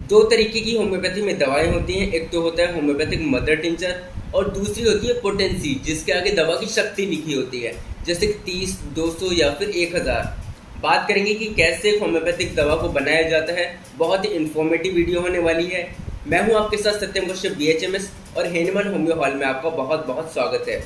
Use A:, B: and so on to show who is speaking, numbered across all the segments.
A: दो तरीके की होम्योपैथी में दवाएं होती हैं। एक तो होता है होम्योपैथिक मदर टिंचर और दूसरी होती है पोटेंसी, जिसके आगे दवा की शक्ति लिखी होती है, जैसे कि 30, 200 या फिर 1000। बात करेंगे कि कैसे एक होम्योपैथिक दवा को बनाया जाता है। बहुत ही इन्फॉर्मेटिव वीडियो होने वाली है। मैं हूं आपके साथ सत्यम कश्यप BHMS और हेनमन होम्यो हॉल में आपका बहुत बहुत स्वागत है।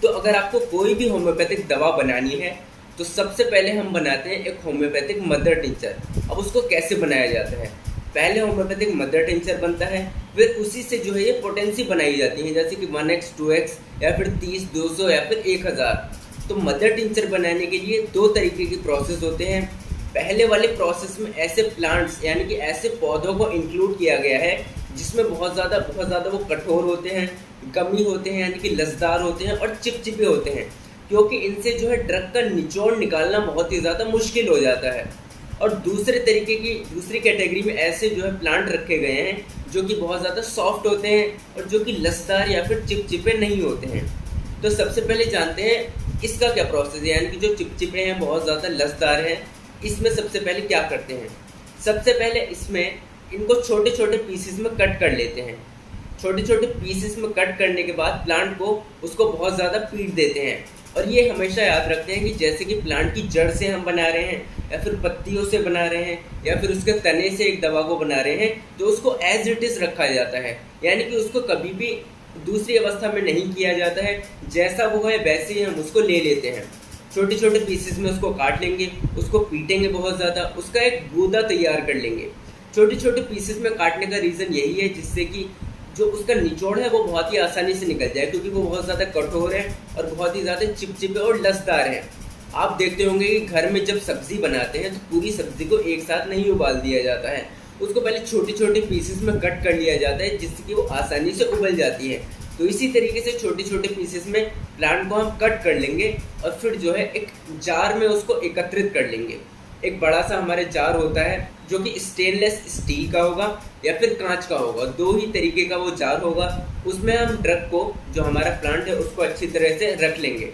A: तो अगर आपको कोई भी होम्योपैथिक दवा बनानी है तो सबसे पहले हम बनाते हैं एक होम्योपैथिक मदर टिंचर। अब उसको कैसे बनाया जाता है? पहले होम्योपैथिक मदर टिंचर बनता है, फिर उसी से जो है ये पोटेंसी बनाई जाती है, जैसे कि 1x 2x या फिर 30, 200 या फिर 1000। तो मदर टिंचर बनाने के लिए दो तरीके के प्रोसेस होते हैं। पहले वाले प्रोसेस में ऐसे प्लांट्स यानी कि ऐसे पौधों को इंक्लूड किया गया है जिसमें बहुत ज़्यादा वो कठोर होते हैं, गमी होते हैं यानी कि लसदार होते हैं और चिपचिपे होते हैं, क्योंकि इनसे जो है ड्रग का निचोड़ निकालना बहुत ही ज़्यादा मुश्किल हो जाता है। और दूसरी कैटेगरी में ऐसे जो है प्लांट रखे गए हैं जो कि बहुत ज़्यादा सॉफ्ट होते हैं और जो कि लसदार या फिर चिपचिपे नहीं होते हैं। तो सबसे पहले जानते हैं इसका क्या प्रोसेस है, यानी कि जो चिपचिपे हैं, बहुत ज़्यादा लसदार हैं, इसमें सबसे पहले क्या करते हैं। सबसे पहले इसमें इनको छोटे छोटे पीसेस में कट कर लेते हैं। छोटे छोटे पीसेस में कट करने के बाद प्लांट को उसको बहुत ज़्यादा पीट देते हैं। और ये हमेशा याद रखते हैं कि जैसे कि प्लांट की जड़ से हम बना रहे हैं या फिर पत्तियों से बना रहे हैं या फिर उसके तने से एक दवा को बना रहे हैं, तो उसको एज इट इज़ रखा जाता है, यानी कि उसको कभी भी दूसरी अवस्था में नहीं किया जाता है। जैसा वो है वैसे ही हम उसको ले लेते हैं। छोटे छोटे पीसेस में उसको काट लेंगे, उसको पीटेंगे बहुत ज़्यादा, उसका एक गूदा तैयार कर लेंगे। छोटे छोटे पीसेस में काटने का रीज़न यही है जिससे कि जो उसका निचोड़ है वो बहुत ही आसानी से निकल जाए, क्योंकि वो बहुत ज़्यादा कठोर है और बहुत ही ज़्यादा चिपचिपे और लसदार है। आप देखते होंगे कि घर में जब सब्ज़ी बनाते हैं तो पूरी सब्ज़ी को एक साथ नहीं उबाल दिया जाता है, उसको पहले छोटे छोटे पीसेस में कट कर लिया जाता है जिससे कि वो आसानी से उबल जाती है। तो इसी तरीके से छोटे छोटे पीसेस में प्लांट को हम कट कर लेंगे और फिर जो है एक जार में उसको एकत्रित कर लेंगे। एक बड़ा सा हमारे जार होता है जो कि स्टेनलेस स्टील का होगा या फिर कांच का होगा, दो ही तरीके का वो जार होगा। उसमें हम ड्रग को, जो हमारा प्लांट है, उसको अच्छी तरह से रख लेंगे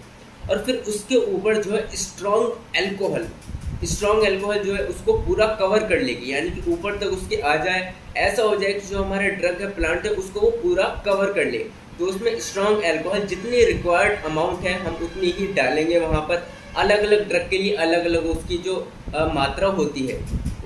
A: और फिर उसके ऊपर जो है स्ट्रॉन्ग एल्कोहल जो है उसको पूरा कवर कर लेगी, यानी कि ऊपर तक उसके आ जाए। ऐसा हो जाए कि जो हमारा ड्रग है, प्लांट है, उसको वो पूरा कवर कर ले। तो उसमें स्ट्रॉन्ग एल्कोहल जितनी रिक्वायर्ड अमाउंट है हम उतनी ही डालेंगे वहाँ पर। अलग अलग ड्रग के लिए अलग अलग उसकी जो मात्रा होती है।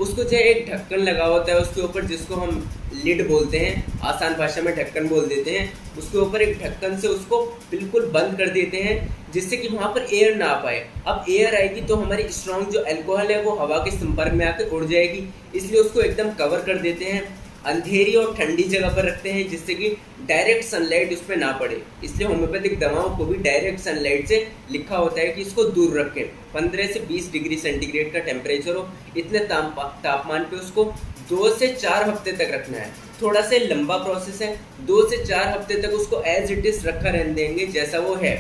A: उसको जो है एक ढक्कन लगा होता है उसके ऊपर, जिसको हम लिड बोलते हैं, आसान भाषा में ढक्कन बोल देते हैं। उसके ऊपर एक ढक्कन से उसको बिल्कुल बंद कर देते हैं जिससे कि वहाँ पर एयर ना आ पाए। अब एयर आएगी तो हमारी स्ट्रॉन्ग जो अल्कोहल है वो हवा के संपर्क में आकर उड़ जाएगी, इसलिए उसको एकदम कवर कर देते हैं। अंधेरी और ठंडी जगह पर रखते हैं जिससे कि डायरेक्ट सनलाइट उस पर ना पड़े, इसलिए होम्योपैथिक दवाओं को भी डायरेक्ट सनलाइट से लिखा होता है कि इसको दूर रखें। 15 से 20 डिग्री सेंटीग्रेड का टेम्परेचर हो, इतने तापमान पे उसको 2 से 4 हफ्ते तक रखना है। थोड़ा सा लंबा प्रोसेस है, 2 से 4 हफ्ते तक उसको एज इट इज़ रखा रहने देंगे जैसा वो है।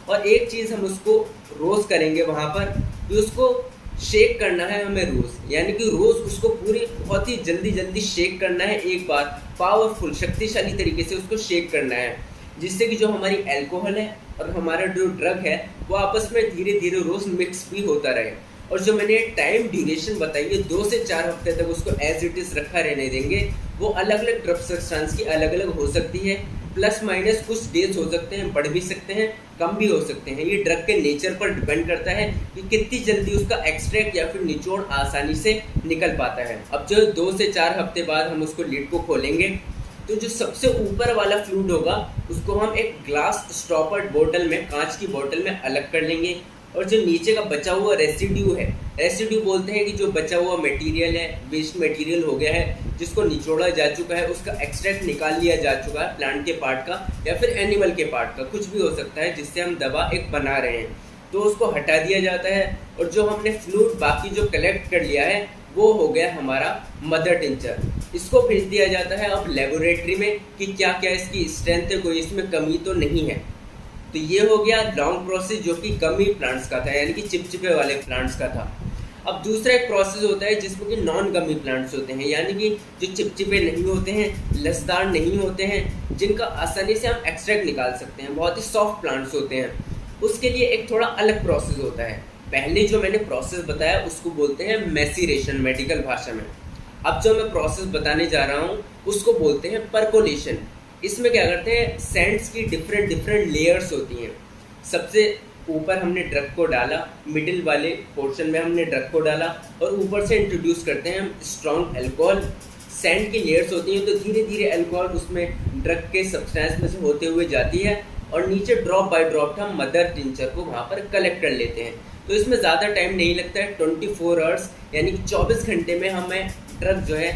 A: और एक चीज़ हम उसको रोज़ करेंगे वहाँ पर कि उसको शेक करना है हमें रोज़, यानी कि रोज़ उसको पूरी बहुत ही जल्दी शेक करना है, एक बार पावरफुल शक्तिशाली तरीके से उसको शेक करना है, जिससे कि जो हमारी अल्कोहल है और हमारा जो ड्रग है वो आपस में धीरे धीरे रोज़ मिक्स भी होता रहे। और जो मैंने टाइम ड्यूरेशन बताई है, 2 से 4 हफ्ते तक उसको एज इट इज़ रखा रहने देंगे। वो अलग अलग ड्रग सब्सटेंस की अलग अलग हो सकती है, प्लस माइनस कुछ डेज हो सकते हैं, बढ़ भी सकते हैं, कम भी हो सकते हैं। ये ड्रग के नेचर पर डिपेंड करता है कि कितनी जल्दी उसका एक्सट्रैक्ट या फिर निचोड़ आसानी से निकल पाता है। अब जो 2 से 4 हफ्ते बाद हम उसको लिड को खोलेंगे तो जो सबसे ऊपर वाला फ्लूइड होगा उसको हम एक ग्लास स्टॉपर्ड बोतल में, कांच की बोतल में अलग कर लेंगे। और जो नीचे का बचा हुआ रेसिड्यू बोलते हैं कि जो बचा हुआ मटेरियल है, वेस्ट मटेरियल हो गया है, जिसको निचोड़ा जा चुका है, उसका एक्सट्रैक्ट निकाल लिया जा चुका है, प्लांट के पार्ट का या फिर एनिमल के पार्ट का, कुछ भी हो सकता है, जिससे हम दवा एक बना रहे हैं, तो उसको हटा दिया जाता है। और जो हमने फ्लूइड बाकी जो कलेक्ट कर लिया है वो हो गया हमारा मदर टिंचर। इसको भेज दिया जाता है अब लेबोरेटरी में कि क्या क्या इसकी स्ट्रेंथ है, कोई इसमें कमी तो नहीं है। तो ये हो गया लॉन्ग प्रोसेस जो कि गमी प्लांट्स का था, यानी कि चिपचिपे वाले प्लांट्स का था। अब दूसरा एक प्रोसेस होता है जिसमें कि नॉन गमी प्लांट्स होते हैं, यानी कि जो चिपचिपे नहीं होते हैं, लसदार नहीं होते हैं, जिनका आसानी से हम एक्सट्रैक्ट निकाल सकते हैं, बहुत ही सॉफ्ट प्लांट्स होते हैं। उसके लिए एक थोड़ा अलग प्रोसेस होता है। पहले जो मैंने प्रोसेस बताया उसको बोलते हैं मैसीरेशन मेडिकल भाषा में। अब जो मैं प्रोसेस बताने जा रहा हूँ उसको बोलते हैं परकोलेशन। इसमें क्या करते हैं, सैंड्स की डिफरेंट डिफरेंट लेयर्स होती हैं। सबसे ऊपर हमने ड्रग को डाला, मिडिल वाले पोर्शन में हमने ड्रग को डाला और ऊपर से इंट्रोड्यूस करते हैं हम स्ट्रॉन्ग अल्कोहल। सैंड की लेयर्स होती हैं तो धीरे धीरे अल्कोहल उसमें ड्रग के सब्सटेंस में से होते हुए जाती है और नीचे ड्रॉप बाय ड्रॉप हम मदर टिंचर को वहाँ पर कलेक्ट कर लेते हैं। तो इसमें ज़्यादा टाइम नहीं लगता है, 24 आवर्स यानी कि 24 घंटे में हमें ड्रग जो है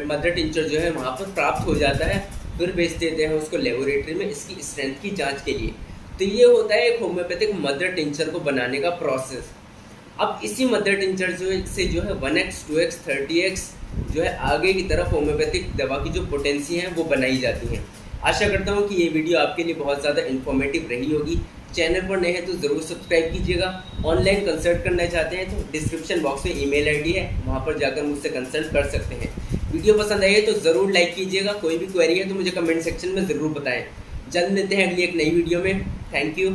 A: मदर टिंचर जो है वहाँ पर प्राप्त हो जाता है। फिर भेज देते हैं उसको लेबोरेटरी में इसकी स्ट्रेंथ की जांच के लिए। तो ये होता है एक होम्योपैथिक मदर टिंचर को बनाने का प्रोसेस। अब इसी मदर टिंचर से जो है 1x 2x 30x जो है आगे की तरफ होम्योपैथिक दवा की जो पोटेंसी है वो बनाई जाती है। आशा करता हूँ कि ये वीडियो आपके लिए बहुत ज़्यादा इन्फॉर्मेटिव रही होगी। चैनल पर नए हैं तो ज़रूर सब्सक्राइब कीजिएगा। ऑनलाइन कंसल्ट करना चाहते हैं तो डिस्क्रिप्शन बॉक्स में ईमेल आईडी है, वहाँ पर जाकर मुझसे कंसल्ट कर सकते हैं। वीडियो पसंद आई है तो ज़रूर लाइक कीजिएगा। कोई भी क्वेरी है तो मुझे कमेंट सेक्शन में ज़रूर बताएं। जल्द मिलते हैं अगली एक नई वीडियो में। Thank you.